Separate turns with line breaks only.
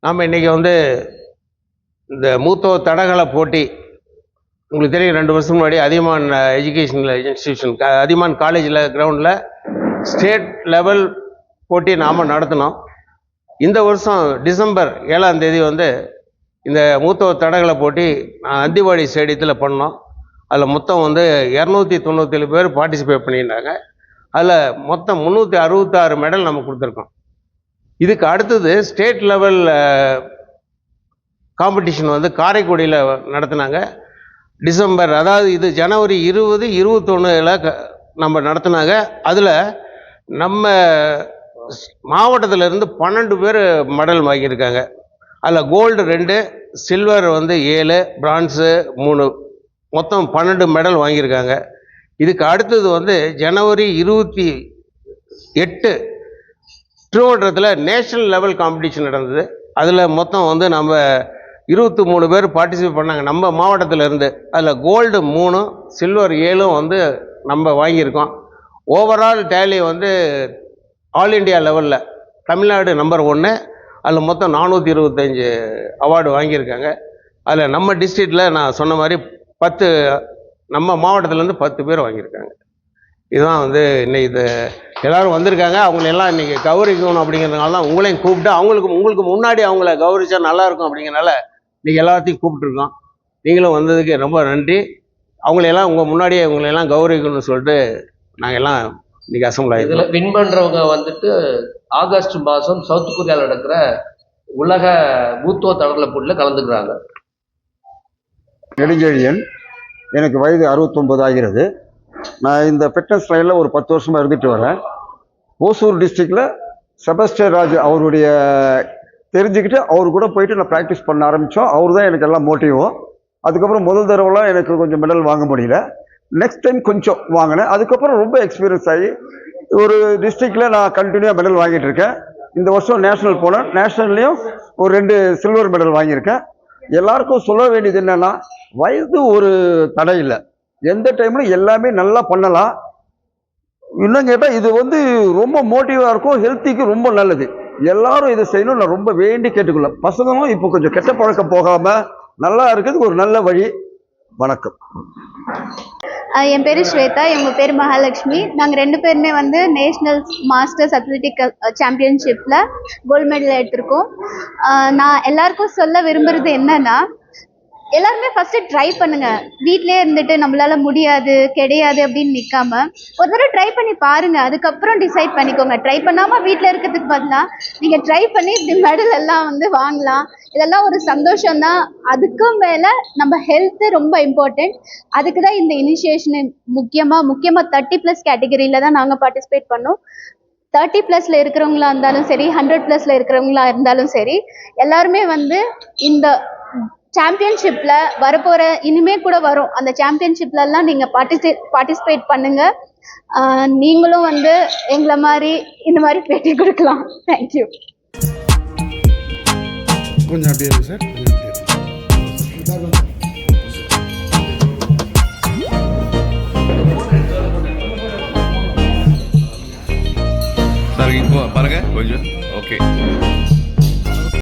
நாம் இன்றைக்கி வந்து இந்த மூத்தோர் தடகள போட்டி உங்களுக்கு தெரியும், 2 வருஷம் முன்னாடி அதியமான் எஜுகேஷனல் இன்ஸ்டிடியூஷன் அதியமான் காலேஜில் கிரவுண்டில் ஸ்டேட் லெவல் போட்டி நாம் நடத்தினோம். இந்த வருஷம் டிசம்பர் 7ஆம் தேதி வந்து இந்த மூத்தோர் தடகள போட்டி அந்திவாடி ஸ்டேடியத்தில் பண்ணோம். அதில் மொத்தம் வந்து 297 பேர் பார்ட்டிசிபேட் பண்ணியிருந்தாங்க. அதில் மொத்தம் 366 மெடல் நம்ம கொடுத்துருக்கோம். இதுக்கு அடுத்தது ஸ்டேட் லெவல் காம்படிஷன் வந்து காரைக்குடியில் நடத்தினாங்க. டிசம்பர், அதாவது இது ஜனவரி 20, 21 நம்ம நடத்தினாங்க. அதில் நம்ம மாவட்டத்திலேருந்து 12 பேர் மெடல் வாங்கியிருக்காங்க. அதில் கோல்டு 2, சில்வர் வந்து 7, பிரான்ஸு 3, மொத்தம் 12 மெடல் வாங்கியிருக்காங்க. இதுக்கு அடுத்தது வந்து ஜனவரி 28 திருவண்ணத்தில் நேஷ்னல் லெவல் காம்படிஷன் நடந்தது. அதில் மொத்தம் வந்து நம்ம 23 பேர் பார்ட்டிசிபேட் பண்ணாங்க நம்ம மாவட்டத்தில் இருந்து. அதில் கோல்டு 3, சில்வர் 7 வந்து நம்ம வாங்கியிருக்கோம். ஓவரால் டேலி வந்து ஆல் இண்டியா லெவலில் தமிழ்நாடு நம்பர் 1. அதில் மொத்தம் 425 அவார்டு வாங்கியிருக்காங்க. அதில் நம்ம டிஸ்ட்ரிக்டில் நான் சொன்ன மாதிரி 10, நம்ம மாவட்டத்திலேருந்து 10 பேர் வாங்கியிருக்காங்க. இதுதான் வந்து இன்னைக்கு இது எல்லோரும் வந்திருக்காங்க. அவங்களெல்லாம் இன்றைக்கி கௌரவிக்கணும் அப்படிங்கிறதுனால தான் உங்களையும் கூப்பிட்டு உங்களுக்கு முன்னாடி அவங்கள கௌரவிச்சா நல்லாயிருக்கும் அப்படிங்கிறனால இன்றைக்கி எல்லாத்தையும் கூப்பிட்டுருக்கோம். நீங்களும் வந்ததுக்கு ரொம்ப நன்றி. அவங்களையெல்லாம் உங்கள் முன்னாடியே உங்களையெல்லாம் கௌரவிக்கணும்னு சொல்லிட்டு நாங்கள் எல்லாம் இன்றைக்கி அசம்பிள் ஆகிடுவோம்.
இதில் வின் பண்ணுறவங்க வந்துட்டு ஆகஸ்ட் மாதம் சவுத் கொரியாவில் நடக்கிற உலக மூத்தோர் தடகள போட்டியில் கலந்துக்கிறாங்க.
நெடுஞ்செழியன், எனக்கு வயது 69 ஆகிறது. நான் இந்த ஃபிட்னஸ் லைனில் ஒரு 10 வருஷமாக இருந்துட்டு வரேன். ஓசூர் டிஸ்ட்ரிக்டில் செபஸ்டியன் ராஜ் அவருடைய தெரிஞ்சுக்கிட்டு அவர் கூட போயிட்டு நான் ப்ராக்டிஸ் பண்ண ஆரம்பித்தோம். அவர் தான் எனக்கு எல்லாம் மோட்டிவும். அதுக்கப்புறம் முதல் தடவைலாம் எனக்கு கொஞ்சம் மெடல் வாங்க முடியல. நெக்ஸ்ட் டைம் கொஞ்சம் வாங்கினேன். அதுக்கப்புறம் ரொம்ப எக்ஸ்பீரியன்ஸ் ஆகி ஒரு டிஸ்ட்ரிக்டில் நான் கண்டினியூவாக மெடல் வாங்கிட்டு இருக்கேன். இந்த வருஷம் நேஷ்னல் போனேன். நேஷ்னல்லையும் ஒரு 2 சில்வர் மெடல் வாங்கியிருக்கேன். எல்லாருக்கும் சொல்ல வேண்டியது என்னென்னா, வயது ஒரு தடை இல்லை. எந்த டைம்லையும் எல்லாமே நல்லா பண்ணலாம். இன்னும் கேட்டால் இது வந்து ரொம்ப மோட்டிவாக இருக்கும், ஹெல்த்திக்கு ரொம்ப நல்லது. எல்லாரும் இதை செய்யணும் நான் ரொம்ப வேண்டி கேட்டுக்கொள்ள. பசங்களும் இப்போ கொஞ்சம் கெட்ட பழக்கம் போகாமல் நல்லா இருக்கிறதுக்கு ஒரு நல்ல வழி. வணக்கம்.
என் பேர் ஸ்வேதா, எங்கள் பேர் மகாலட்சுமி. நாங்கள் 2 பேருமே வந்து நேஷ்னல் மாஸ்டர்ஸ் அத்லெட்டிக் சாம்பியன்ஷிப்பில் கோல்டு மெடல் எடுத்திருக்கோம். நான் எல்லாருக்கும் சொல்ல விரும்புகிறது என்னன்னா, எல்லாருமே ஃபஸ்ட்டு ட்ரை பண்ணுங்கள். வீட்டிலே இருந்துட்டு நம்மளால முடியாது கிடையாது அப்படின்னு நிற்காம ஒரு தடவை ட்ரை பண்ணி பாருங்கள். அதுக்கப்புறம் டிசைட் பண்ணிக்கோங்க. ட்ரை பண்ணாமல் வீட்டில் இருக்கிறதுக்கு பதிலாக நீங்கள் ட்ரை பண்ணி இப்படி மெடல் எல்லாம் வந்து வாங்கலாம். இதெல்லாம் ஒரு சந்தோஷம்தான். அதுக்கும் மேலே நம்ம ஹெல்த்து ரொம்ப இம்பார்ட்டண்ட். அதுக்கு தான் இந்த இனிஷியேஷனு முக்கியமாக 30+ கேட்டகரியில் தான் நாங்கள் பார்ட்டிசிபேட் பண்ணோம். 30+ இருக்கிறவங்களா இருந்தாலும் சரி, 100+ இருக்கிறவங்களா இருந்தாலும் சரி, எல்லாருமே வந்து இந்த சாம்பியன்ஷிப்பில் வரப்போகிற இனிமே கூட வரும் அந்த சாம்பியன்ஷிப்லலாம் நீங்கள் பார்ட்டிசிபேட் பண்ணுங்கள். நீங்களும் வந்து எங்களை மாதிரி இந்த மாதிரி பேட்டி கொடுக்கலாம். தேங்க்யூ.
கொஞ்சம் அப்படியே இருக்கு சார்.
சார் இப்போ பாருங்க கொஞ்சம். ஓகே.